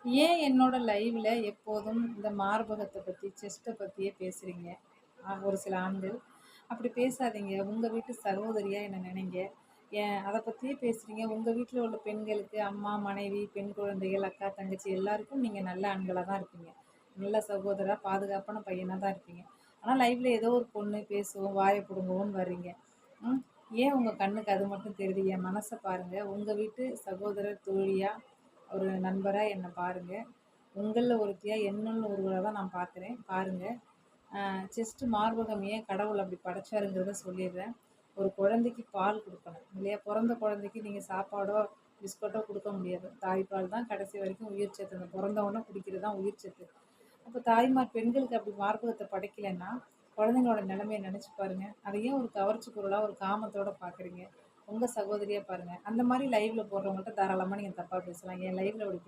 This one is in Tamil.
ஏன் என்னோட லைவ்ல எப்போதும் இந்த மார்பகத்தை பத்தி, செஸ்ட்ட பத்தியே பேசுறீங்க? ஒரு சில ஆண்கள். அப்படி பேசாதீங்க. உங்க வீட்டு சகோதரியா என்ன நெனைங்க. ஏன் அத பத்தியே பேசுறீங்க. உங்க வீட்ல உள்ள பெண்களுக்கு அம்மா, மனைவி, பெண் குழந்தைகள், அக்கா, தங்கச்சி எல்லாருக்கும் நீங்க நல்ல ஆண்களா தான் இருப்பீங்க. நல்ல சகோதரா, பாதுகாப்பான பையனா தான் இருப்பீங்க. ஆனா லைவ்ல ஏதோ ஒரு பொண்ணு பேசுவும், வாய புடுங்கவும் வர்றீங்க. ம். ஏன் உங்க கண்ணுக்கு அது மட்டும் தெரியுது? என் மனச பாருங்க. உங்க வீட்டு சகோதரர், தோழியா, ஒரு நண்பரா என்ன பாருங்க. உங்கள்ல ஒருத்தியா, என்னுள்ள ஒருவரா தான் நான் பார்க்குறேன். பாருங்க. செஸ்ட் மார்பகம் ஏன் கடவுள் அப்படி படைச்சாருங்கிறத சொல்லிடுறேன். ஒரு குழந்தைக்கு பால் குடுக்கணும் இல்லையா? பொறந்த குழந்தைக்கு நீங்க சாப்பாடோ, பிஸ்கட்டோ குடுக்க முடியாது. தாய்ப்பால் தான் கடைசி வரைக்கும் உயிர் சத்து. அந்த பொறந்த உடனே குடிக்கிறது தான் உயிர் சத்து. அப்ப தாய்மார் பெண்களுக்கு அப்படி மார்பகத்த படைக்கலன்னா, குழந்தைங்களோட நிலைமைய நெனச்சு பாருங்க. அத ஏன் ஒரு கவர்ச்சி பொருளா, ஒரு காமத்தோட பார்க்குறீங்க? உங்க சகோதரியா பாருங்க. அந்த மாரி லைவ்ல போடுறவங்கள்ட்ட தாராளமா நீங்க தப்பா பேசலாம். என் லைவ்ல அப்படி